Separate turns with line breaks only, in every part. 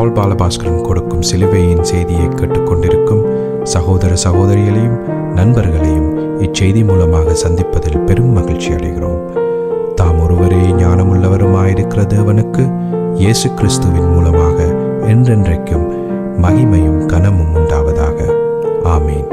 பால் பாலபாஸ்கரன் கொடுக்கும் சிலுவையின் செய்தியை கேட்டுக்கொண்டிருக்கும் சகோதர சகோதரிகளையும் நண்பர்களையும் இச்செய்தி மூலமாக சந்திப்பதில் பெரும் மகிழ்ச்சி அடைகிறோம். தாம் ஒருவரே ஞானமுள்ளவருமாயிருக்கிற தேவனுக்கு இயேசு கிறிஸ்துவின் மூலமாக என்றென்றைக்கும் மகிமையும் கனமும் உண்டாவதாக. ஆமீன்.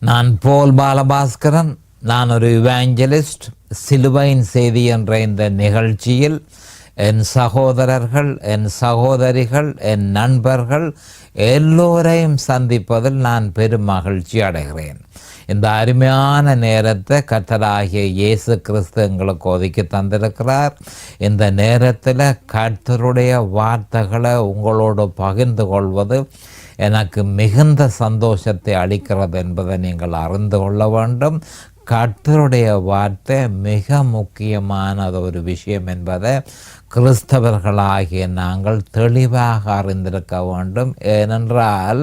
நான் போல் பாலபாஸ்கரன். நான் ஒரு இவாஞ்சலிஸ்ட். சிலுவையின் செய்தி என்ற இந்த நிகழ்ச்சியில் என் சகோதரர்கள், என் சகோதரிகள், என் நண்பர்கள் எல்லோரையும் சந்திப்பதில் நான் பெரும் மகிழ்ச்சி அடைகிறேன். இந்த அருமையான நேரத்தை கர்த்தராகிய இயேசு கிறிஸ்து எங்களுக்கு ஒதுக்கி தந்திருக்கிறார். இந்த நேரத்தில் கர்த்தருடைய வார்த்தைகளை உங்களோடு பகிர்ந்து கொள்வது எனக்கு மிகுந்த சந்தோஷத்தை அளிக்கிறது என்பதை நீங்கள் அறிந்து கொள்ள வேண்டும். கர்த்தருடைய வார்த்தை மிக முக்கியமானது ஒரு விஷயம் என்பதை கிறிஸ்தவர்களாகிய நாங்கள் தெளிவாக அறிந்திருக்க வேண்டும். ஏனென்றால்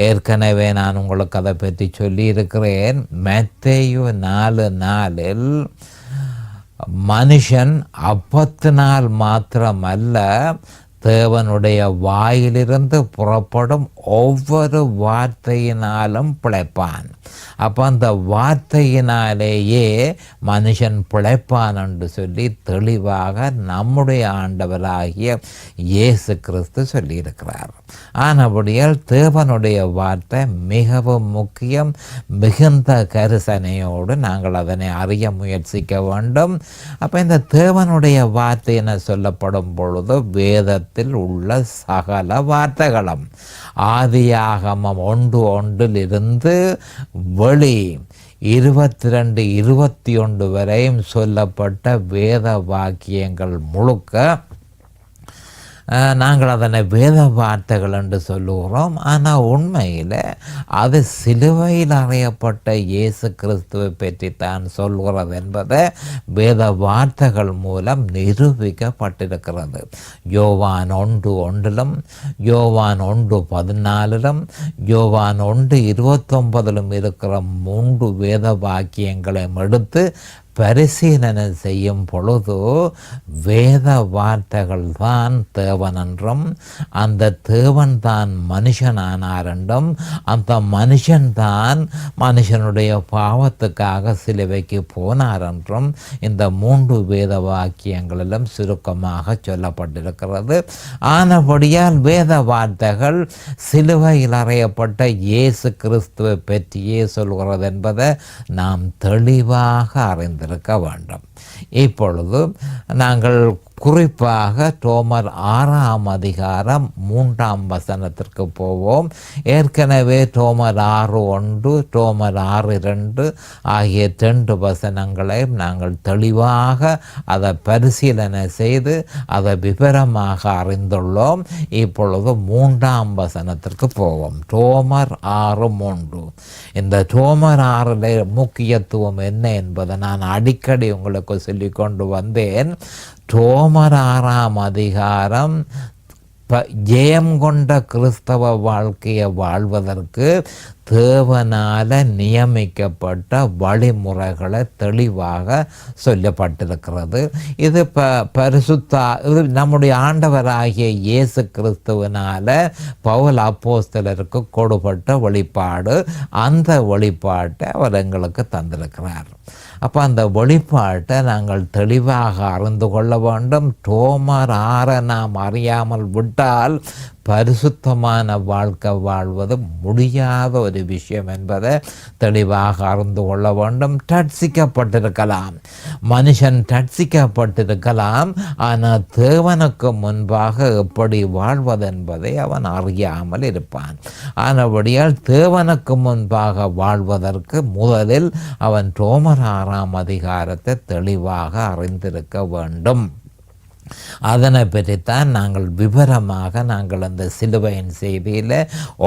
ஏற்கனவே நான் உங்களுக்கு அதை பற்றி சொல்லியிருக்கிறேன். மத்தேயு 4:4 மனுஷன் அப்பத்தினால் மாத்திரமல்ல தேவனுடைய வாயிலிருந்து புறப்படும் ஒவ்வொரு வார்த்தையினாலும் பிழைப்பான். அப்போ அந்த வார்த்தையினாலேயே மனுஷன் பிழைப்பான் என்று சொல்லி தெளிவாக நம்முடைய ஆண்டவராகிய இயேசு கிறிஸ்து சொல்லியிருக்கிறார். ஆனபடியால் தேவனுடைய வார்த்தை மிகவும் முக்கியம். மிகுந்த கரிசனையோடு நாங்கள் அதனை அறிய முயற்சிக்க வேண்டும். அப்போ இந்த தேவனுடைய வார்த்தை என சொல்லப்படும் பொழுது வேதத்தில் உள்ள சகல வார்த்தைகளும் ஆதியாகமம் 1:1 வெளி 22-21 வரையும் சொல்லப்பட்ட வேத வாக்கியங்கள் முழுக்க நாங்கள் அதனை வேத வார்த்தைகள் என்று சொல்லுகிறோம். ஆனால் உண்மையில் அது சிலுவையில் அறையப்பட்ட இயேசு கிறிஸ்துவை பற்றி தான் சொல்கிறது என்பதை வேத வார்த்தைகள் மூலம் நிரூபிக்கப்பட்டிருக்கிறது. யோவான் 1:1, யோவான் 1:14, யோவான் 1:29 இருக்கிற 3 வேத வாக்கியங்களையும் எடுத்து பரிசீலனை செய்யும் பொழுது வேத வார்த்தைகள் தான் தேவன் என்றும் அந்த தேவன் தான் மனுஷனானார் என்றும் அந்த மனுஷன்தான் மனுஷனுடைய பாவத்துக்காக சிலுவைக்கு போனார் என்றும் இந்த 3 வேத வாக்கியங்களிலும் சுருக்கமாக சொல்லப்பட்டிருக்கிறது. ஆனபடியால் வேத வார்த்தைகள் சிலுவையில் அறையப்பட்ட இயேசு கிறிஸ்துவை பற்றியே சொல்கிறது என்பதை நாம் தெளிவாக அறிந்து இருக்க வேண்டும். இப்பொழுது நாங்கள் குறிப்பாக ரோமர் 6ஆம் அதிகாரம் 3ஆம் வசனத்திற்கு போவோம். ஏற்கனவே ரோமர் 6:1, ரோமர் 6:2 ஆகிய 2 வசனங்களையும் நாங்கள் தெளிவாக அதை பரிசீலனை செய்து அதை விவரமாக அறிந்துள்ளோம். இப்பொழுது 3ஆம் வசனத்திற்கு போவோம். ரோமர் 6:3. இந்த ரோமர் 6 முக்கியத்துவம் என்ன என்பதை நான் அடிக்கடி உங்களுக்கு சொல்லிக்கொண்டு வந்தேன். ரோமர் 6ஆம் அதிகாரம் ஜெயம் கொண்ட கிறிஸ்தவ வாழ்க்கையை வாழ்வதற்கு தேவனால நியமிக்கப்பட்ட வழிமுறைகளை தெளிவாக சொல்லப்பட்டிருக்கிறது. இது இது நம்முடைய ஆண்டவராகிய இயேசு கிறிஸ்துவினால பவுல் அப்போஸ்தலருக்கு கொடுப்பட்ட வெளிப்பாடு. அந்த வெளிப்பாட்டை அவர் எங்களுக்கு தந்திருக்கிறார். அப்போ அந்த வெளிப்பாட்டை நாங்கள் தெளிவாக அறிந்து கொள்ள வேண்டும். ரோமர் 6 நாம் அறியாமல் விட்டால் பரிசுத்தமான வாழ்க்கை வாழ்வது முடியாத ஒரு விஷயம் என்பதை தெளிவாக அறிந்து கொள்ள வேண்டும். ரட்சிக்கப்பட்டிருக்கலாம், மனுஷன் ரட்சிக்கப்பட்டிருக்கலாம், ஆனால் தேவனுக்கு முன்பாக எப்படி வாழ்வது என்பதை அவன் அறியாமல் இருப்பான். ஆனபடியால் தேவனுக்கு முன்பாக வாழ்வதற்கு முதலில் அவன் ரோமர் 6ஆம் அதிகாரத்தை தெளிவாக அறிந்திருக்க வேண்டும். அதனை பற்றித்தான் நாங்கள் விவரமாக அந்த சிலுவையின் செய்தியில்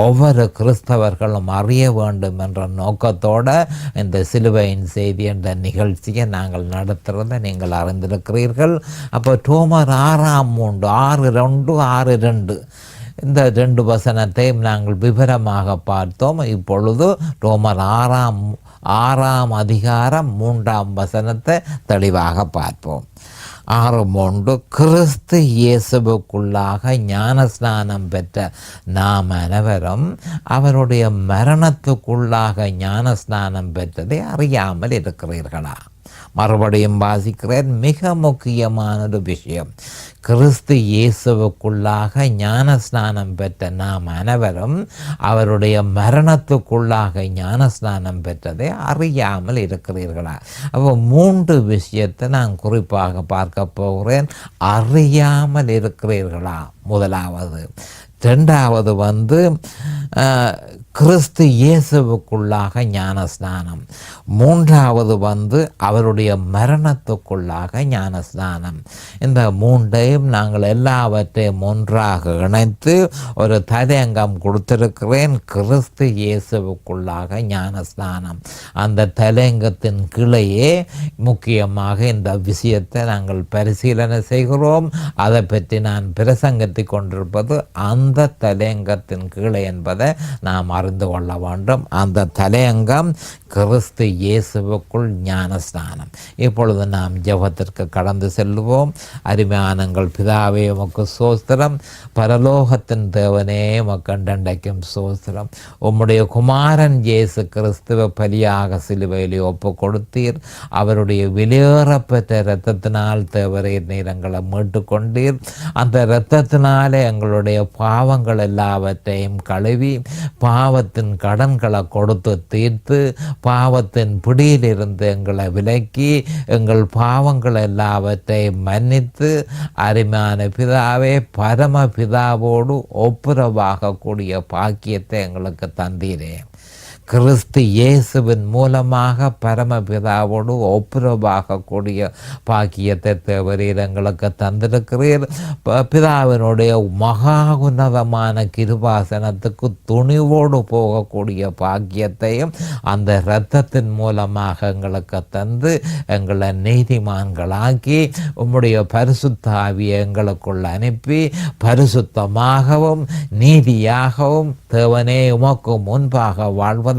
ஒவ்வொரு கிறிஸ்தவர்களும் அறிய வேண்டும் என்ற நோக்கத்தோடு இந்த சிலுவையின் செய்தி என்ற நிகழ்ச்சியை நாங்கள் நடத்துகிறத நீங்கள் அறிந்திருக்கிறீர்கள். அப்போ ரோமர் 6:3, 6:2, 6:2 இந்த 2 வசனத்தையும் நாங்கள் விவரமாக பார்த்தோம். இப்பொழுது ரோமர் 6ஆம் 6ஆம் அதிகாரம் 3ஆம் வசனத்தை தெளிவாக பார்ப்போம். 6:3 கிறிஸ்து இயேசுவுக்குள்ளாக ஞானஸ்நானம் பெற்ற நாம் அனைவரும் அவருடைய மரணத்துக்குள்ளாக ஞானஸ்நானம் பெற்றதை அறியாமல் இருக்கிறீர்களா? மறுபடியும் வாசிக்கிறேன். மிக முக்கியமானது விஷயம். கிறிஸ்து இயேசுவுக்குள்ளாக ஞானஸ்நானம் பெற்ற நாம் அனைவரும் அவருடைய மரணத்துக்குள்ளாக ஞானஸ்நானம் பெற்றதை அறியாமல் இருக்கிறீர்களா? அப்போ 3 விஷயத்தை நான் குறிப்பாக பார்க்க போகிறேன். அறியாமல் இருக்கிறீர்களா முதலாவது. 2வது கிறிஸ்து இயேசுவுக்குள்ளாக ஞானஸ்நானம். 3வது அவருடைய மரணத்துக்குள்ளாக ஞானஸ்நானம். இந்த 3ஐயும் நாங்கள் எல்லாவற்றையும் ஒன்றாக இணைத்து ஒரு தலையங்கம் கொடுத்திருக்கிறேன். கிறிஸ்து இயேசுவுக்குள்ளாக ஞானஸ்நானம். அந்த தலையங்கத்தின் கீழேயே முக்கியமாக இந்த விஷயத்தை நாங்கள் பரிசீலனை செய்கிறோம். அதை பற்றி நான் பிரசங்கத்தை கொண்டிருப்பது அந்த தலையங்கத்தின் கீழே என்பதை நாம் அறிந்து கொள்ள வேண்டும். அந்த தலையங்கம் கிறிஸ்து இயேசுவுக்குள் ஞானஸ்நானம். இப்பொழுது நாம் ஜெபத்திற்கு கடந்து செல்வோம். அருமையானங்கள் பிதாவே உமக்கு சோஸ்திரம். பரலோகத்தின் தேவனே உமக்கு அண்டண்டைக்கும் சோஸ்திரம். உம்முடைய குமாரன் இயேசு கிறிஸ்துவ பலியாக சிலுவையிலே ஒப்பு கொடுத்தீர். அவருடைய வெளியேறப்பெற்ற இரத்தத்தினால் தேவரீர் நீர் எங்களை மீட்டு கொண்டீர். அந்த இரத்தத்தினாலே எங்களுடைய பாவங்கள் எல்லாவற்றையும் கழுவி பாவத்தின் கடன்களை கொடுத்து தீர்த்து பாவத்தின் பிடியிலிருந்து எங்களை விலக்கி எங்கள் பாவங்கள் எல்லாவற்றையும் மன்னித்து அருமையான பிதாவே பரம பிதாவோடு ஒப்புரவாகக்கூடிய பாக்கியத்தை எங்களுக்கு தந்தீரே. கிறிஸ்து இயேசுவின் மூலமாக பரமபிதாவோடு ஒப்புரவாகக்கூடிய பாக்கியத்தை தேவரீர் எங்களுக்கு தந்திருக்கிறீர். பிதாவினுடைய மகா உன்னதமான கிருபாசனத்துக்கு துணிவோடு போகக்கூடிய பாக்கியத்தையும் அந்த இரத்தத்தின் மூலமாக எங்களுக்கு தந்து எங்களை நீதிமான்களாக்கி உம்முடைய பரிசுத்த ஆவியை எங்களுக்குள் அனுப்பி பரிசுத்தமாகவும் நீதியாகவும் தேவனே உமக்கு முன்பாக வாழ்வது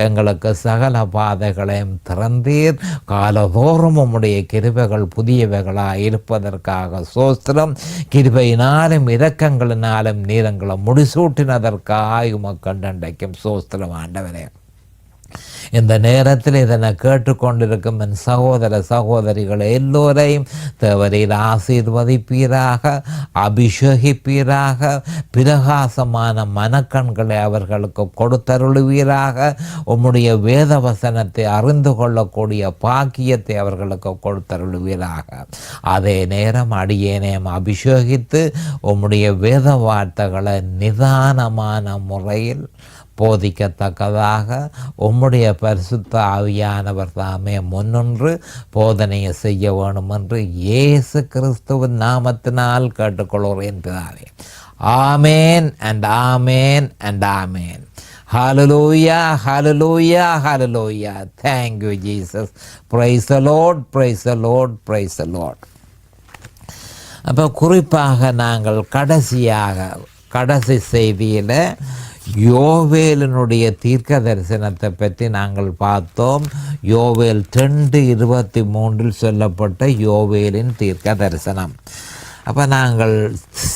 எங்களுக்கு சகல பாதைகளையும் திறந்தீர். காலதோறும் உம்முடைய கிருபைகள் புதியவைகளாக இருப்பதற்காக சோஸ்திரம். கிருபையினாலும் இரக்கங்களினாலும் நீரங்களை முடிசூட்டினதற்காக உமக்கு அண்டண்டைக்கும் சோஸ்திரம் ஆண்டவரே. இந்த நேரத்தில் இதனை கேட்டுக்கொண்டிருக்கும் என் சகோதர சகோதரிகள் எல்லோரையும் தேவரீர் ஆசீர்வதிப்பீராக, அபிஷேகிப்பீராக, பிரகாசமான மனக்கண்களை அவர்களுக்கு கொடுத்தருளுவீராக. உம்முடைய வேத வசனத்தை அறிந்து கொள்ளக்கூடிய பாக்கியத்தை அவர்களுக்கு கொடுத்தருளுவீராக. அதே நேரம் அடியேனையும் அபிஷேகித்து உம்முடைய வேத வார்த்தைகளை நிதானமான முறையில் போதிக்கத்தக்கதாக உம்முடைய பரிசுத்த ஆவியானவர் தாமே முன்னின்று போதனையை செய்ய வேண்டும் என்று இயேசு கிறிஸ்துவின் நாமத்தினால் கேட்டுக்கொள்கிறேன் பிதாவே. ஆமேன் and amen and amen. Hallelujah, hallelujah, hallelujah. Thank you, Jesus. Praise the Lord, praise the Lord, praise the Lord. அப்போ குறிப்பாக நாங்கள் கடைசி செய்தியில் யோவேலினுடைய தீர்க்க தரிசனத்தை பற்றி நாங்கள் பார்த்தோம். யோவேல் 2:23 சொல்லப்பட்ட யோவேலின் தீர்க்க தரிசனம். அப்போ நாங்கள்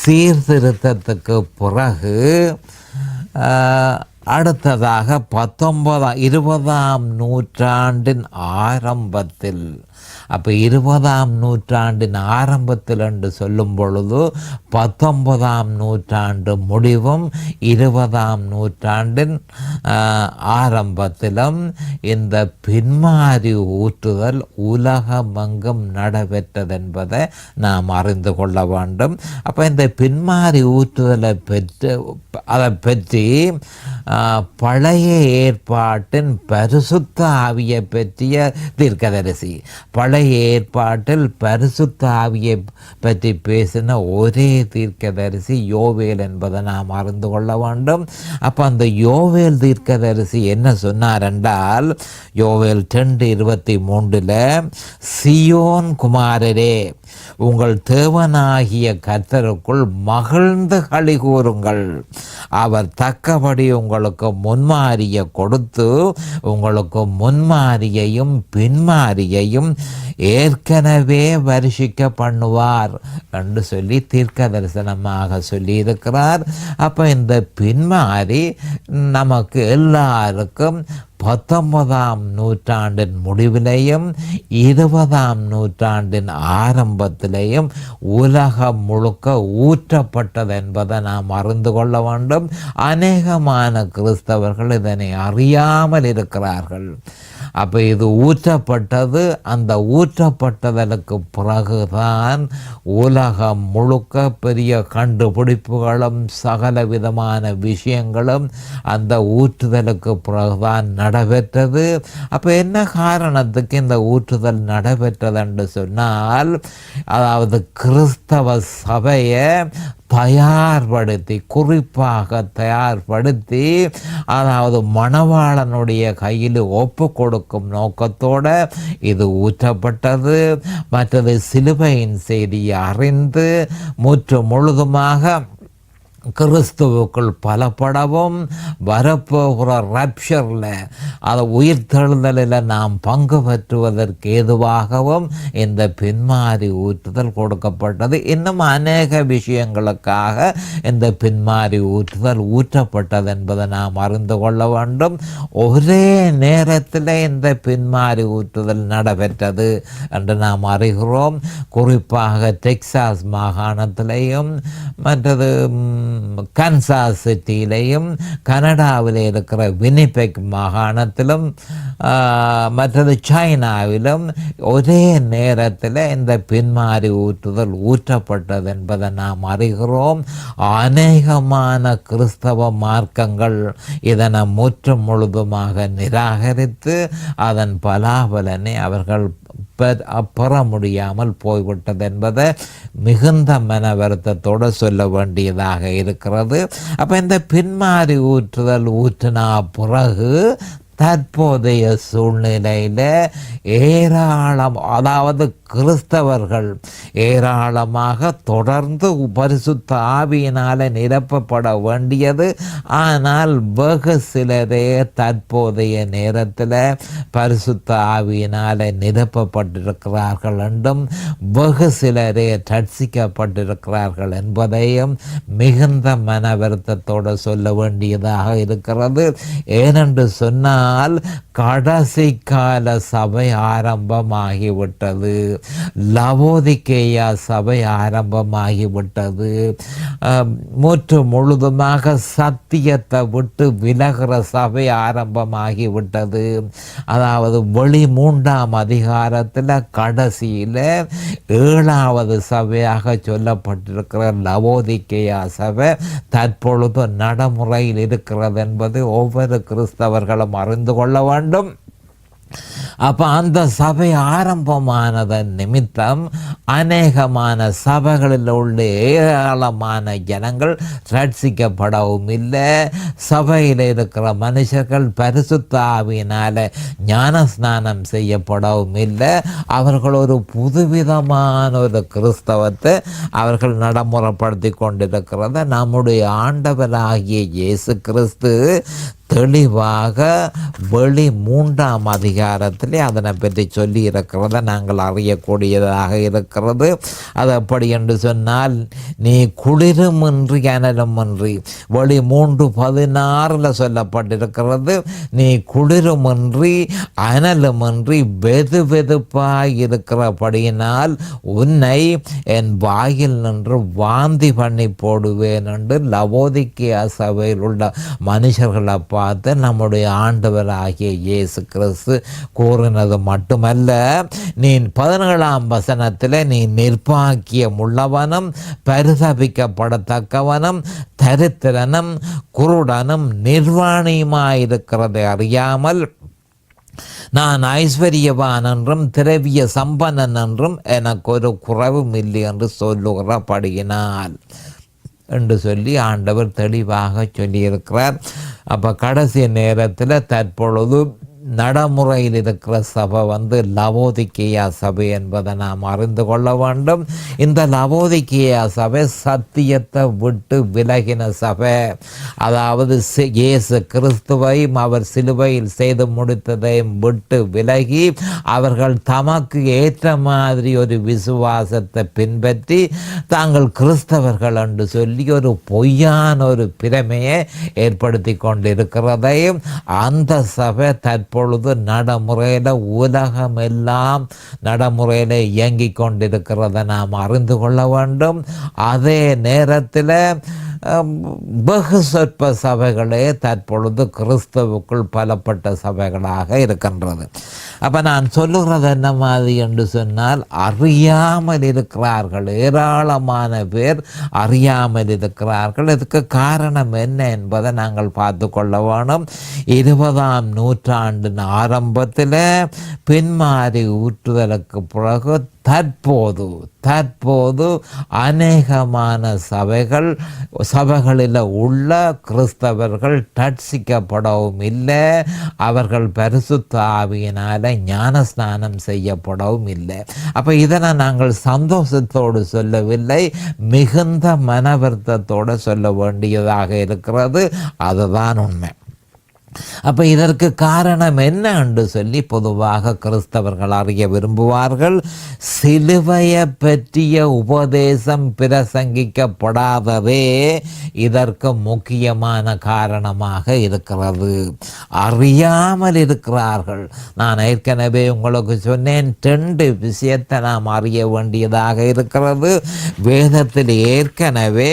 சீர்திருத்தத்துக்கு பிறகு அடுத்ததாக 20ஆம் நூற்றாண்டின் ஆரம்பத்தில், அப்போ 20ஆம் நூற்றாண்டின் ஆரம்பத்தில் என்று சொல்லும் பொழுது 19ஆம் நூற்றாண்டு முடிவும் 20ஆம் நூற்றாண்டின் ஆரம்பத்திலும் இந்த பின்மாறி ஊற்றுதல் உலகமெங்கும் நடைபெற்றது என்பதை நாம் அறிந்து கொள்ள வேண்டும். அப்போ இந்த பின்மாறி ஊற்றுதலை அதை பற்றி பழைய ஏற்பாட்டின் பரிசுத்த ஆவியை பற்றிய தீர்க்கதரிசி, பழைய ஏற்பாட்டில் பரிசுத்த ஆவியை பற்றி பேசின ஒரே தீர்க்கதரிசி யோவேல் என்பதை நாம் அறிந்து கொள்ள வேண்டும். அப்போ அந்த யோவேல் தீர்க்கதரிசி என்ன சொன்னார் என்றால், யோவேல் 2:23 சியோன் குமாரரே உங்கள் தேவனாகிய கர்த்தருக்குள் மகிழ்ந்து களி கூறுங்கள். அவர் தக்கபடி உங்களுக்கு முன்மாரியை கொடுத்து உங்களுக்கு முன்மாரியையும் பின்மாரியையும் ஏற்கனவே வருஷிக்க பண்ணுவார் என்று சொல்லி தீர்க்க தரிசனமாக சொல்லியிருக்கிறார். அப்போ இந்த பின்மாரி நமக்கு எல்லாருக்கும் 19ஆம் நூற்றாண்டின் முடிவிலையும் 20ஆம் நூற்றாண்டின் ஆரம்பத்திலேயும் உலகம் முழுக்க ஊற்றப்பட்டது என்பதை நாம் அறிந்து கொள்ள வேண்டும். அநேகமான கிறிஸ்தவர்கள் இதனை அறியாமல் இருக்கிறார்கள். அப்போ இது ஊற்றப்பட்டது. அந்த ஊற்றப்பட்டதற்கு பிறகுதான் உலகம் முழுக்க பெரிய கண்டுபிடிப்புகளும் சகல விதமான விஷயங்களும் அந்த ஊற்றுதலுக்கு பிறகுதான் நடைபெற்றது. அப்போ என்ன காரணத்துக்கு இந்த ஊற்றுதல் நடைபெற்றது என்று சொன்னால், அதாவது கிறிஸ்தவ சபையை தயார்படுத்தி, குறிப்பாக தயார்படுத்தி, அதாவது மணவாளனுடைய கையில் ஒப்பு கொடுக்கும் நோக்கத்தோடு இது ஊற்றப்பட்டது. மற்றது சிலுவையின் செய்தியை அறிந்து முற்று முழுதுமாக கிறிஸ்துவுக்குள் பலப்படவும் வரப்போகிற ரப்ஷரில் அதை உயிர்த்தெழுதலில் நாம் பங்கு பெற்றுவதற்கு ஏதுவாகவும் இந்த பின்மாறி ஊற்றுதல் கொடுக்கப்பட்டது. இன்னும் அநேக விஷயங்களுக்காக இந்த பின்மாறி ஊற்றுதல் ஊற்றப்பட்டது என்பதை நாம் அறிந்து கொள்ள வேண்டும். ஒரே நேரத்தில் இந்த பின்மாறி ஊற்றுதல் நடைபெற்றது என்று நாம் அறிகிறோம். குறிப்பாக டெக்சாஸ் மாகாணத்திலேயும் மற்றது கன்சாஸ் சிட்டியிலையும் கனடாவில் இருக்கிற வினிபெக் மாகாணத்திலும் மற்றது சைனாவிலும் ஒரே நேரத்தில் இந்த பின்மாறி ஊற்றுதல் ஊற்றப்பட்டது என்பதை நாம் அறிகிறோம். அநேகமான கிறிஸ்தவ மார்க்கங்கள் இதனை முற்றும் முழுதுமாக நிராகரித்து அதன் பலாபலனை அவர்கள் பெற முடியாமல் போய்விட்டது என்பதை மிகுந்த மன வருத்தத்தோடு சொல்ல வேண்டியதாக இருக்கிறது. அப்போ இந்த பின்மாறி ஊற்றுதல் ஊற்றினா பிறகு தற்போதைய சூழ்நிலையில் ஏராளம், அதாவது கிறிஸ்தவர்கள் ஏராளமாக தொடர்ந்து பரிசுத்த ஆவியினால் நிரப்பப்பட வேண்டியது. ஆனால் வெகு சிலரே தற்போதைய நேரத்தில் பரிசுத்த ஆவியினால் நிரப்பப்பட்டிருக்கிறார்கள் என்றும் வெகு சிலரே ரட்சிக்கப்பட்டிருக்கிறார்கள் என்பதையும் மிகுந்த மன வருத்தத்தோடு சொல்ல வேண்டியதாக இருக்கிறது. ஏனென்று சொன்னால் கடைசி கால சபை ஆரம்பமாகிவிட்டது. லவோதிக்கேயா சபை ஆரம்பமாகிவிட்டது. முற்று முழுதுமாக சத்தியத்தை விட்டு விலகிற சபை ஆரம்பமாகிவிட்டது. அதாவது வெளி 3ஆம் அதிகாரத்தில் கடைசியில் 7வது சபையாக சொல்லப்பட்டிருக்கிற லவோதிக்கேயா சபை தற்பொழுது நடைமுறையில் இருக்கிறது என்பது ஒவ்வொரு கிறிஸ்தவர்களும் அறிந்து கொள்ள வேண்டும். அப்போ அந்த சபை ஆரம்பமானதன் நிமித்தம் அநேகமான சபைகளில் உள்ள ஏராளமான ஜனங்கள் ரட்சிக்கப்படவும் இல்லை. சபையில் இருக்கிற மனுஷர்கள் பரிசுத்த ஆவியினால் ஞானஸ்நானம் செய்யப்படவும் இல்லை. அவர்கள் ஒரு புதுவிதமான ஒரு கிறிஸ்தவத்தை அவர்கள் நடைமுறைப்படுத்தி கொண்டிருக்கிறத நம்முடைய ஆண்டவராகிய இயேசு கிறிஸ்து தெளிவாக வெளி 3ஆம் அதிகாரத்திலே அதனை பற்றி சொல்லி இருக்கிறத நாங்கள் அறியக்கூடியதாக இருக்கிறது. அது அப்படி என்று சொன்னால், நீ குளிருமின்றி அனலுமின்றி, வெளி 3:16 சொல்லப்பட்டிருக்கிறது, நீ குளிருமின்றி அனலுமின்றி வெது வெதுப்பாய் இருக்கிறபடியினால் உன்னை என் வாயில் நின்று வாந்தி பண்ணி போடுவேன் என்று லவோதிக்கேயா சபையில் உள்ள மனுஷர்களை பார்த்து நம்முடைய ஆண்டவராகிய இயேசு கிறிஸ்து கூறினது மட்டுமல்ல, நீ 17ஆம் வசனத்தில் நீ நிர்பாக்கியம் உள்ளவனும் பரிதபிக்கப்படத்தக்கவனும் தரித்திரனும் குருடனும் நிர்வாணியுமாயிருக்கிறதை அறியாமல் நான் ஐஸ்வர்யவான் என்றும் திரவிய சம்பன்னன் என்றும் எனக்கு ஒரு குறைவும் இல்லை என்று சொல்லுகிறபடியினால் என்று சொல்லி ஆண்டவர் தெளிவாக சொல்லியிருக்கிறார். அப்போ கடைசி நேரத்தில் தற்பொழுது நடைமுறையில் இருக்கிற சபை லவோதிக்கேயா சபை என்பதை நாம் அறிந்து கொள்ள வேண்டும். இந்த லவோதிக்கேயா சபை சத்தியத்தை விட்டு விலகின சபை. அதாவது இயேசு கிறிஸ்துவையும் அவர் சிலுவையில் செய்து முடித்ததையும் விட்டு விலகி அவர்கள் தமக்கு ஏற்ற மாதிரி ஒரு விசுவாசத்தை பின்பற்றி தாங்கள் கிறிஸ்தவர்கள் என்று சொல்லி ஒரு பொய்யான ஒரு பிரமையை ஏற்படுத்தி கொண்டிருக்கிறதையும் அந்த சபை தற்பொழுது நடைமுறையில் உலகமெல்லாம் நடைமுறையில் இயங்கிக் கொண்டிருக்கிறதை நாம் அறிந்து கொள்ள வேண்டும். அதே நேரத்தில் வெகு சொற்ப சபைகளே தற்பொழுது கிறிஸ்தவுக்குள் பலப்பட்ட சபைகளாக இருக்கின்றது. அப்போ நான் சொல்லுகிறது என்ன மாதிரி என்று சொன்னால், அறியாமல் இருக்கிறார்கள், ஏராளமான பேர் அறியாமல் இருக்கிறார்கள். இதுக்கு காரணம் என்ன என்பதை நாங்கள் பார்த்து கொள்ள வேணும். 20ஆம் நூற்றாண்டின் ஆரம்பத்தில் பின்மாறி ஊற்றுதலுக்கு பிறகு தற்போது அநேகமான சபைகளில் உள்ள கிறிஸ்தவர்கள் ரட்சிக்கப்படவும் இல்லை, அவர்கள் பரிசுத்த ஆவியினால் ஞானஸ்நானம் செய்யப்படவும் இல்லை. அப்போ இதனை நாங்கள் சந்தோஷத்தோடு சொல்லவில்லை, மிகுந்த மன வருத்தத்தோடு சொல்ல வேண்டியதாக இருக்கிறது. அதுதான் உண்மை. அப்போ இதற்கு காரணம் என்ன என்று சொல்லி பொதுவாக கிறிஸ்தவர்கள் அறிய விரும்புவார்கள். சிலுவையை பற்றிய உபதேசம் பிரசங்கிக்கப்படாததே இதற்கு முக்கியமான காரணமாக இருக்கிறது. அறியாமல் இருக்கிறார்கள். நான் ஏற்கனவே உங்களுக்கு சொன்னேன், 2 விஷயத்தை நாம் அறிய வேண்டியதாக இருக்கிறது. வேதத்தில் ஏற்கனவே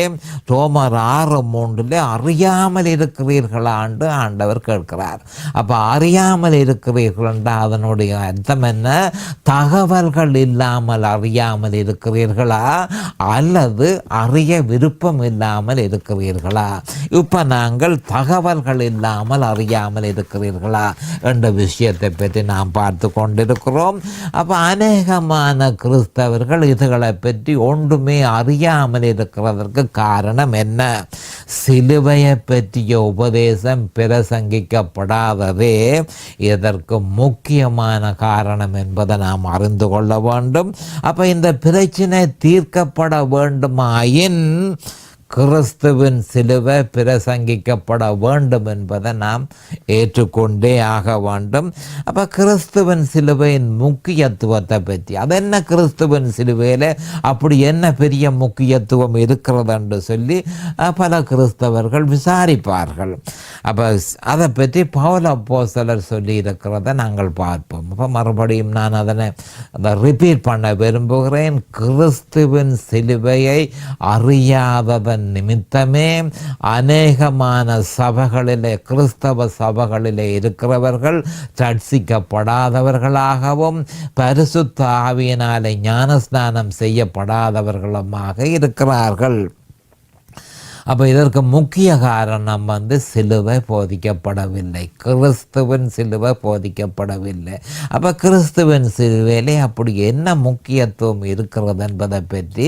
ரோமர் 6:3 அறியாமல் இருக்கிறீர்களாண்டு ஆண்டவர் கேட்கிறார். அப்போ அறியாமல் இருக்கிறீர்கள் என்றால் அதனுடைய அர்த்தம் என்ன? தகவல்கள் இல்லாமல் அறியாமல் இருக்கிறீர்களா, அல்லது அறிய விருப்பம் இல்லாமல் இருக்கிறீர்களா? இப்போ நாங்கள் தகவல்கள் இல்லாமல் அறியாமல் இருக்கிறீர்களா என்ற விஷயத்தை பற்றி நாம் பார்த்து கொண்டிருக்கிறோம். அப்போ அநேகமான கிறிஸ்தவர்கள் இதுகளை பற்றி ஒன்றுமே அறியாமல் இருக்கிறதற்கு காரணம் என்ன? சிலுவையை பற்றிய உபதேசம் பிரசங்கிக்கப்படாததே இதற்கு முக்கியமான காரணம் என்பதை நாம் அறிந்து கொள்ள வேண்டும். அப்போ இந்த பிரச்சனை தீர்க்கப்பட வேண்டுமாயின் கிறிஸ்துவின் சிலுவை பிரசங்கிக்கப்பட வேண்டும் என்பதை நாம் ஏற்றுக்கொண்டே ஆக வேண்டும். அப்போ கிறிஸ்துவின் சிலுவையின் முக்கியத்துவத்தை பற்றி, அது என்ன கிறிஸ்துவின் சிலுவையில் அப்படி என்ன பெரிய முக்கியத்துவம் இருக்கிறது என்று சொல்லி பல கிறிஸ்தவர்கள் விசாரிப்பார்கள். அப்போ அதை பற்றி பவுல் அப்போஸ்தலர் சொல்லி இருக்கிறத நாங்கள் பார்ப்போம். அப்போ மறுபடியும் நான் அதை ரிப்பீட் பண்ண விரும்புகிறேன். கிறிஸ்துவின் சிலுவையை அறியாததன் நிமித்தமே அநேகமான சபைகளிலே, கிறிஸ்தவ சபைகளிலே இருக்கிறவர்கள் ரட்சிக்கப்படாதவர்களாகவும் பரிசுத்த ஆவியினாலே ஞானஸ்நானம் செய்யப்படாதவர்களுமாக இருக்கிறார்கள். அப்போ இதற்கு முக்கிய காரணம் சிலுவை போதிக்கப்படவில்லை, கிறிஸ்துவின் சிலுவை போதிக்கப்படவில்லை. அப்போ கிறிஸ்துவின் சிலுவையிலே அப்படி என்ன முக்கியத்துவம் இருக்கிறது என்பதை பற்றி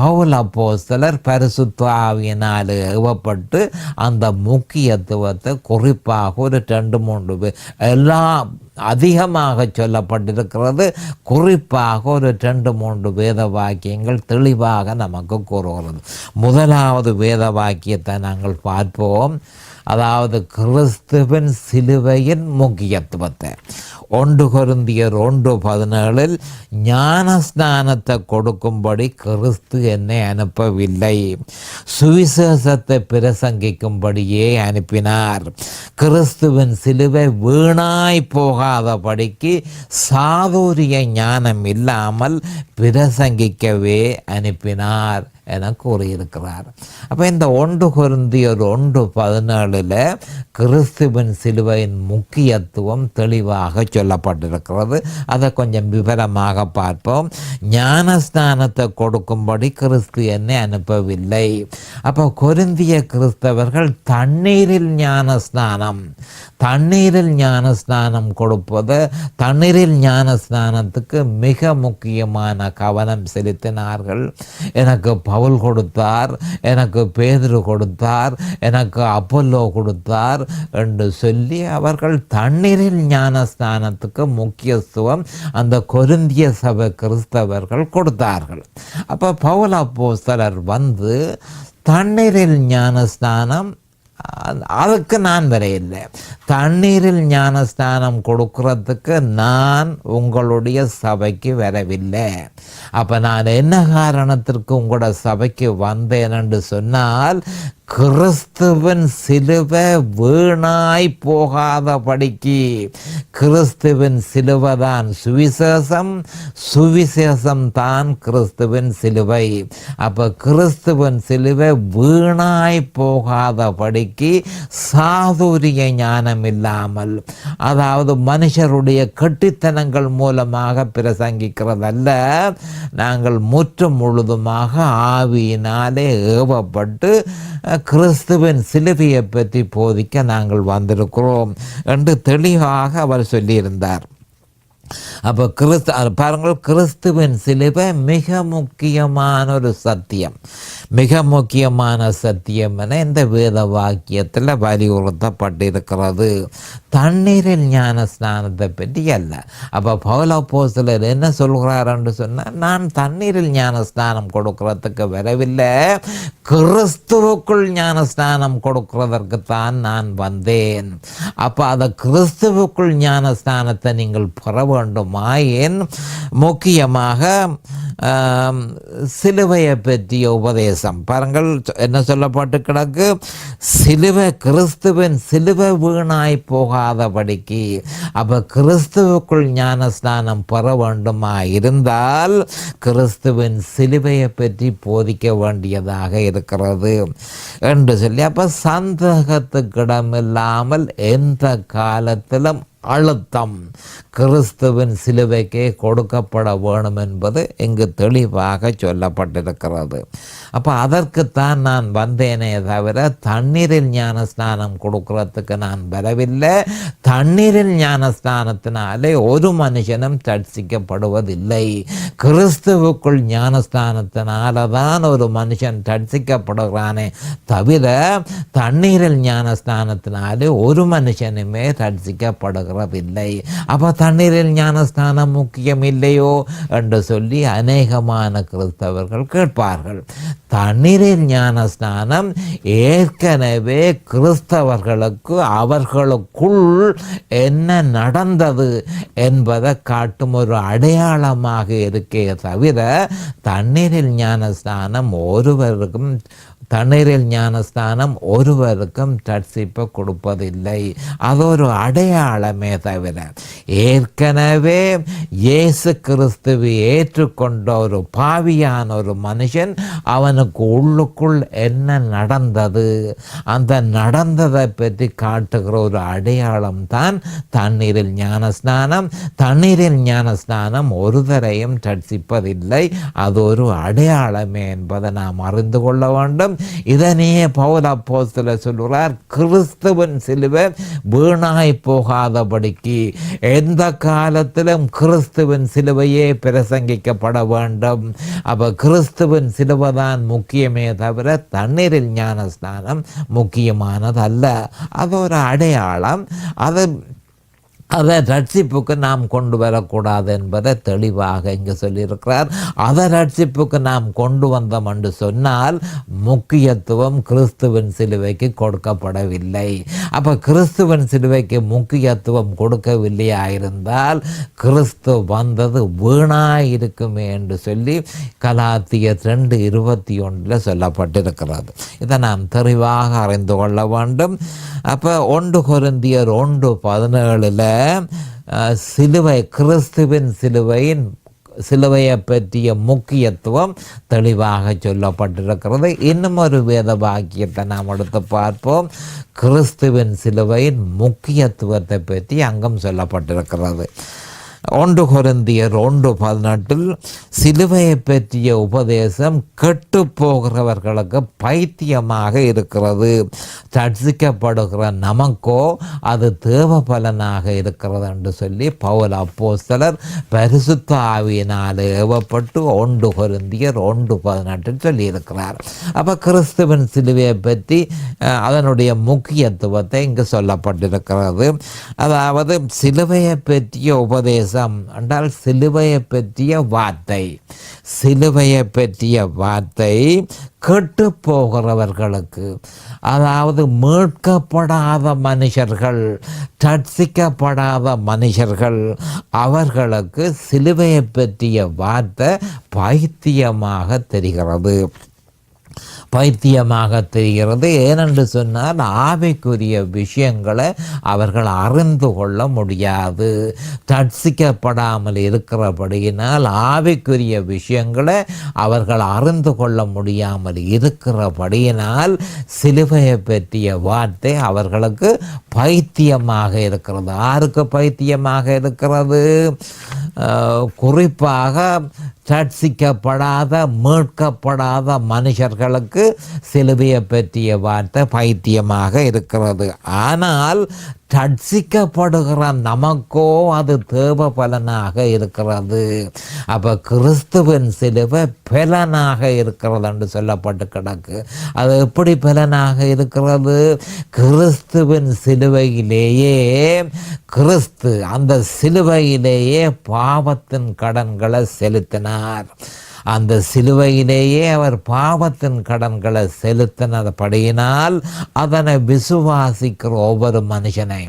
பவுல் அப்போஸ்தலர் பரிசுத்த ஆவியினால் ஏவப்பட்டு அந்த முக்கியத்துவத்தை குறிப்பாக ஒரு 2-3 எல்லாம் அதிகமாக சொல்லப்பட்டிருக்கிறது. குறிப்பாக ஒரு 2-3 வேத வாக்கியங்கள் தெளிவாக நமக்கு கூறுகிறது. முதலாவது வேத வாக்கியத்தை நாங்கள் பார்ப்போம். அதாவது கிறிஸ்துவின் சிலுவையின் முக்கியத்துவத்தை 1 கொரிந்தியர் 1:17 ஞானஸ்நானத்தை கொடுக்கும்படி கிறிஸ்து என்னை அனுப்பவில்லை, சுவிசேஷத்தை பிரசங்கிக்கும்படியே அனுப்பினார். கிறிஸ்துவின் சிலுவை வீணாய் போகாதபடிக்கு சாதுரிய ஞானம் இல்லாமல் பிரசங்கிக்கவே அனுப்பினார் என கூறியிருக்கிறார். அப்போ இந்த 1 கொரிந்தியர் 1:17 கிறிஸ்துவின் சிலுவையின் முக்கியத்துவம் தெளிவாக சொல்லப்பட்டிருக்கிறது. அதை கொஞ்சம் விவரமாக பார்ப்போம். ஞானஸ்நானத்தை கொடுக்கும்படி கிறிஸ்து என்னை அனுப்பவில்லை. அப்போ கொரிந்திய கிறிஸ்தவர்கள் தண்ணீரில் ஞானஸ்நானம் கொடுப்பது, தண்ணீரில் ஞானஸ்நானத்துக்கு மிக முக்கியமான கவனம் செலுத்தினார்கள். எனக்கு பவுல் கொடுத்தார், எனக்கு பேதுரு கொடுத்தார், எனக்கு அப்போல்லோ கொடுத்தார் என்று சொல்லி அவர்கள் தண்ணீரில் ஞானஸ்நானத்துக்கு முக்கியத்துவம் அந்த கொரிந்திய சபை கிறிஸ்தவர்கள் கொடுத்தார்கள். அப்போ பவுல் அப்போஸ்தலர் வந்து தண்ணீரில் ஞானஸ்நானம் அதுக்கு நான் வரையில்லை. தண்ணீரில் ஞானஸ்நானம் கொடுக்கறதுக்கு நான் உங்களுடைய சபைக்கு வரவில்லை. அப்போ நான் என்ன காரணத்திற்கு உங்களோட சபைக்கு வந்தேன் என்று சொன்னால், கிறிஸ்துவின் சிலுவை வீணாய் போகாதபடிக்கு. கிறிஸ்துவின் சிலுவை தான் சுவிசேஷம், சுவிசேஷம் தான் கிறிஸ்துவின் சிலுவை. அப்போ கிறிஸ்துவின் சிலுவை வீணாய் போகாதபடிக்கு சாதுரிய ஞானம் இல்லாமல், அதாவது மனுஷருடைய கெட்டித்தனங்கள் மூலமாக பிரசங்கிக்கிறதல்ல, நாங்கள் முற்றும் முழுதுமாக ஆவியினாலே ஏவப்பட்டு கிறிஸ்துவின் சிலுவையை பற்றி போதிக்க நாங்கள் வந்திருக்கிறோம் என்று தெளிவாக அவர் சொல்லியிருந்தார். அப்போ பாருங்கள், கிறிஸ்துவின் சிலுவை மிக முக்கியமான ஒரு சத்தியம். மிக முக்கியமான சத்தியம் என இந்த வேத வாக்கியத்தில் வலியுறுத்தப்பட்டிருக்கிறது. தண்ணீரில் ஞான ஸ்நானத்தை பற்றி அல்ல. அப்போ பவுல் அப்போஸ்தலர் என்ன சொல்கிறார் என்று சொன்னால், நான் தண்ணீரில் ஞான ஸ்நானம் கொடுக்கறதுக்கு வரவில்லை, கிறிஸ்துவுக்குள் ஞான ஸ்நானம் கொடுக்கிறதற்குத்தான் நான் வந்தேன். அப்போ அதை கிறிஸ்துவுக்குள் ஞான ஸ்நானத்தை நீங்கள் பெற வேண்டுமாயின் முக்கியமாக சிலுவையை பற்றிய உபதேசம் பாருங்கள் என்ன சொல்லப்பட்டு கிடக்கு. சிலுவை, கிறிஸ்துவின் சிலுவை வீணாய் போகாதபடிக்கு. அப்போ கிறிஸ்துவுக்குள் ஞானஸ்நானம் பெற வேண்டுமா இருந்தால் கிறிஸ்துவின் சிலுவையை பற்றி போதிக்க வேண்டியதாக இருக்கிறது என்று சொல்லி, அப்போ சந்தேகத்துக்கிடமில்லாமல் எந்த காலத்திலும் அழுத்தம் கிறிஸ்துவின் சிலுவைக்கே கொடுக்கப்பட வேணும் என்பது இங்கு தெளிவாக சொல்லப்பட்டிருக்கிறது. அப்போ அதற்குத்தான் நான் வந்தேனே தவிர தண்ணீரில் ஞானஸ்நானம் கொடுக்கறதுக்கு நான் வரவில்லை. தண்ணீரில் ஞானஸ்நானத்தினாலே ஒரு மனுஷனும் ரட்சிக்கப்படுவதில்லை. கிறிஸ்துவுக்குள் ஞானஸ்நானத்தினால தான் ஒரு மனுஷன் ரட்சிக்கப்படுகிறானே தவிர தண்ணீரில் ஞானஸ்நானத்தினாலே ஒரு மனுஷனுமே ரட்சிக்கப்படுகிறதில்லை. அப்போ தண்ணீரில் ஞானஸ்நானம் முக்கியம் இல்லையோ என்று சொல்லி அநேகமான கிறிஸ்தவர்கள் கேட்பார்கள். தண்ணீரில் ஞானஸ்நானம் ஏற்கனவே கிறிஸ்தவர்களுக்கு அவர்களுக்குள் என்ன நடந்தது என்பதை காட்டும் ஒரு அடையாளமாக இருக்கே தவிர தண்ணீரில் ஞானஸ்நானம் தண்ணீரில் ஞானஸ்தானம் ஒருவருக்கும் ரட்சிப்பை கொடுப்பதில்லை. அது ஒரு அடையாளமே தவிர ஏற்கனவே இயேசு கிறிஸ்துவை ஏற்றுக்கொண்ட ஒரு பாவியான ஒரு மனுஷன் அவனுக்கு உள்ளுக்குள் என்ன நடந்தது, அந்த நடந்ததை பற்றி காட்டுகிற ஒரு அடையாளம் தான் தண்ணீரில் ஞானஸ்நானம். தண்ணீரில் ஞானஸ்நானம் ஒருவரையும் ரட்சிப்பதில்லை, அது ஒரு அடையாளமே என்பதை நாம் அறிந்து கொள்ள வேண்டும். இதனையே பவுல் அப்போஸ்தலர் சொல்கிறார், கிறிஸ்துவின் சிலுவை வீணாய் போகாதபடிக்கு எந்த காலத்திலும் கிறிஸ்துவின் சிலுவையே பிரசங்கிக்கப்பட வேண்டும். அப்போ கிறிஸ்துவின் சிலுவை தான் முக்கியமே தவிர தண்ணீரில் ஞானஸ்நானம் முக்கியமானதல்ல. அது ஒரு அடையாளம். அதை ரட்சிப்புக்கு நாம் கொண்டு வரக்கூடாது என்பதை தெளிவாக இங்கே சொல்லியிருக்கிறார். அதை ரட்சிப்புக்கு நாம் கொண்டு வந்தோம் என்று சொன்னால் முக்கியத்துவம் கிறிஸ்துவின் சிலுவைக்கு கொடுக்கப்படவில்லை. அப்போ கிறிஸ்துவின் சிலுவைக்கு முக்கியத்துவம் கொடுக்கவில்லையா இருந்தால் கிறிஸ்து வந்தது வீணாக இருக்குமே என்று சொல்லி கலாத்தியர் 2:21 சொல்லப்பட்டிருக்கிறது. இதை நாம் தெளிவாக அறிந்து கொள்ள வேண்டும். அப்போ 1 கொரிந்தியர் 1:17 சிலுவை, கிறிஸ்துவின் சிலுவையை பற்றிய முக்கியத்துவம் தெளிவாக சொல்லப்பட்டிருக்கிறது. இன்னும் ஒரு வேத வாக்கியத்தை நாம் எடுத்து பார்ப்போம். கிறிஸ்துவின் சிலுவையின் முக்கியத்துவத்தை பற்றி அங்கும் சொல்லப்பட்டிருக்கிறது. 1 கொரிந்தியர் 1:18 சிலுவையை பற்றிய உபதேசம் கெட்டு போகிறவர்களுக்கு பைத்தியமாக இருக்கிறது, ரட்சிக்கப்படுகிற நமக்கோ அது தேவ பலனாக இருக்கிறது என்று சொல்லி பவுல் அப்போஸ்தலர் பரிசுத்த ஆவியினால் ஏவப்பட்டு 1 கொரிந்தியர் 1:18 சொல்லியிருக்கிறார். அப்போ கிறிஸ்துவின் சிலுவையை பற்றி அதனுடைய முக்கியத்துவத்தை இங்கு சொல்லப்பட்டிருக்கிறது. அதாவது சிலுவையை பற்றிய உபதேசம் என்றால் சிலுவையை பற்றிய வார்த்தை, சிலுவையை பற்றிய வார்த்தை கெட்டு போகிறவர்களுக்கு, அதாவது மீட்கப்படாத மனுஷர்கள், ரட்சிக்கப்படாத மனுஷர்கள், அவர்களுக்கு சிலுவையை பற்றிய வார்த்தை பைத்தியமாக தெரிகிறது, பைத்தியமாக தெரிகிறது. ஏனென்று சொன்னால் ஆவிக்குரிய விஷயங்களை அவர்கள் அறிந்து கொள்ள முடியாது. ரட்சிக்கப்படாமல் இருக்கிறபடியினால் ஆவிக்குரிய விஷயங்களை அவர்கள் அறிந்து கொள்ள முடியாமல் இருக்கிறபடியினால் சிலுவையை பற்றிய வார்த்தை அவர்களுக்கு பைத்தியமாக இருக்கிறது. யாருக்கு பைத்தியமாக இருக்கிறது? குறிப்பாக ரட்சிக்கப்படாத மீட்கப்படாத மனுஷர்களுக்கு சிலுவையை பற்றிய வார்த்தை பைத்தியமாக இருக்கிறது. ஆனால் ரட்சிக்கப்படுகிற நமக்கோ அது தேவ பலனாக இருக்கிறது. அப்போ கிறிஸ்துவின் சிலுவை பலனாக இருக்கிறது என்று சொல்லப்பட்டு கிடக்கு. அது எப்படி பலனாக இருக்கிறது? கிறிஸ்துவின் சிலுவையிலேயே கிறிஸ்து அந்த சிலுவையிலேயே பாவத்தின் கடன்களை செலுத்தினார். அந்த சிலுவையிலேயே அவர் பாவத்தின் கடன்களை செலுத்தினபடியினால் அதனை விசுவாசிக்கிற ஒவ்வொரு மனுஷனை,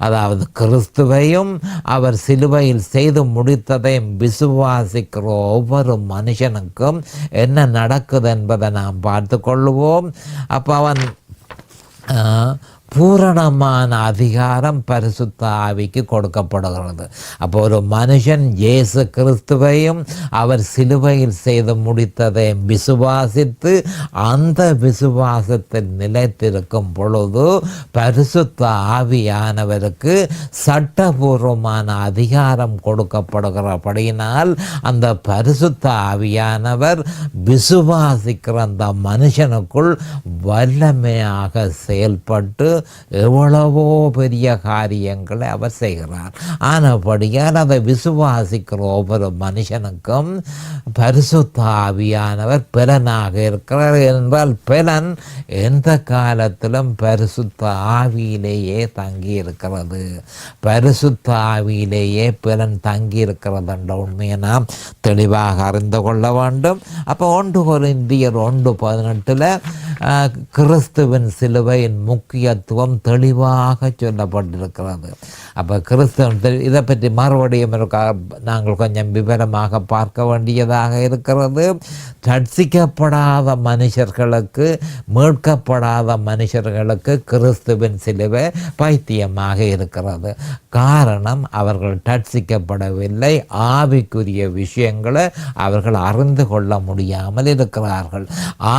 அதாவது கிறிஸ்துவையும் அவர் சிலுவையில் செய்து முடித்ததையும் விசுவாசிக்கிற ஒவ்வொரு மனுஷனுக்கும் என்ன நடக்குது என்பதை நாம் பார்த்து கொள்வோம். அப்போ அவன் பூரணமான அதிகாரம் பரிசுத்த ஆவிக்கு கொடுக்கப்படுகிறது. அப்போ ஒரு மனுஷன் இயேசு கிறிஸ்துவையும் அவர் சிலுவையில் செய்து முடித்ததை விசுவாசித்து அந்த விசுவாசத்தில் நிலைத்திருக்கும் பொழுது பரிசுத்த ஆவியானவருக்கு சட்டபூர்வமான அதிகாரம் கொடுக்கப்படுகிறபடியினால் அந்த பரிசுத்த ஆவியானவர் விசுவாசிக்கிற அந்த மனுஷனுக்குள் வல்லமையாக செயல்பட்டு எவ்வளவோ பெரிய காரியங்களை அவர் செய்கிறார். ஆனபடியால் அதை விசுவாசிக்கிற ஒவ்வொரு மனுஷனுக்கும் பரிசுத்த ஆவியானவர் பலனாக இருக்கிறார். என்றால் பலன் எந்த காலத்திலும் பரிசுத்த ஆவியிலேயே தங்கி இருக்கிறது. பரிசுத்த ஆவியிலேயே பலன் தங்கி இருக்கிறது என்ற உண்மையை நாம் தெளிவாக அறிந்து கொள்ள வேண்டும். அப்போ 1 கொரிந்தியர் 1:18 கிறிஸ்துவின் சிலுவையின் முக்கியத்துவம் தெளிவாக சொல்லப்பட்டிருக்கிறது. அப்போ கிறிஸ்துவன் இதை பற்றி மறுபடியும் நாங்கள் கொஞ்சம் விவரமாக பார்க்க வேண்டியதாக இருக்கிறது. ரட்சிக்கப்படாத மனுஷர்களுக்கு, மீட்கப்படாத மனுஷர்களுக்கு கிறிஸ்துவின் சிலுவை பைத்தியமாக இருக்கிறது. காரணம், அவர்கள் ரட்சிக்கப்படவில்லை. ஆவிக்குரிய விஷயங்களை அவர்கள் அறிந்து கொள்ள முடியாமல் இருக்கிறார்கள்.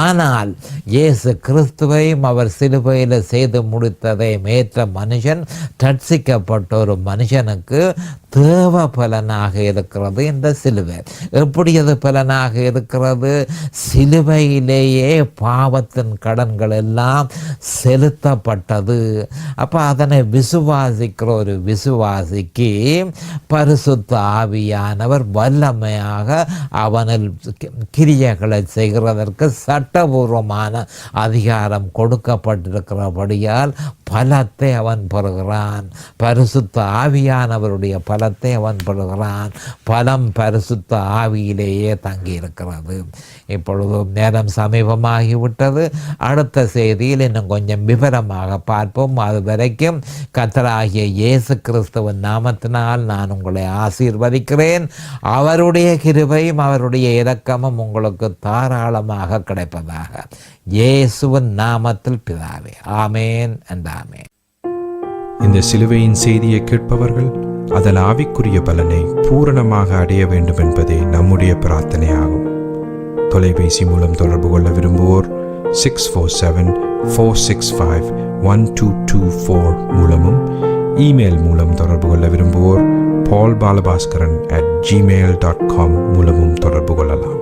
ஆனால் இயேசு கிறிஸ்துவையும் அவர் சிலுவையில் செய்து முடித்ததை ஏற்ற மனுஷன், ரட்சிக்கப்பட்ட ஒரு மனுஷனுக்கு தேவ பலனாக இருக்கிறது இந்த சிலுவை. எப்படி அது பலனாக இருக்கிறது? சிலுவையிலேயே பாவத்தின் கடன்கள் எல்லாம் செலுத்தப்பட்டது. அப்போ அதனை விசுவாசிக்கிற ஒரு விசுவாசிக்கு பரிசுத்த ஆவியானவர் வல்லமையாக அவனில் கிரியைகளை செய்கிறதற்கு சட்டபூர்வமான அதிகாரம் கொடுக்கப்பட்டிருக்கிறபடியால் பலத்தை அவன் பெறுகிறான். பரிசுத்த ஆவியானவருடைய பலத்தை அவன் பெறுகிறான். பலம் பரிசுத்த ஆவியிலேயே தங்கி இருக்கிறது. இப்பொழுது நேரம் சமீபமாகிவிட்டது. அடுத்த செய்தியில் இன்னும் கொஞ்சம் விவரமாக பார்ப்போம். அது வரைக்கும் கர்த்தராகிய இயேசு கிறிஸ்துவின் நாமத்தினால் நான் உங்களை ஆசீர்வதிக்கிறேன். அவருடைய கிருபையும் அவருடைய இரக்கமும் உங்களுக்கு தாராளமாக கிடைப்பதாக. இயேசுவின் நாமத்தில் பிதாவே, ஆமேன் and ஆமேன்.
இந்த சிலுவையின் செய்தியை கேட்பவர்கள் அதன் ஆவிக்குரிய பலனை பூரணமாக அடைய வேண்டும் என்பதே நம்முடைய பிரார்த்தனையாகும். தொலைபேசி மூலம் தொடர்பு கொள்ள விரும்புவோர் 647-465-1224 மூலமும், இமெயில் மூலம் தொடர்பு கொள்ள விரும்புவோர் paulbalabaskaran@gmail.com மூலமும் தொடர்பு கொள்ளலாம்.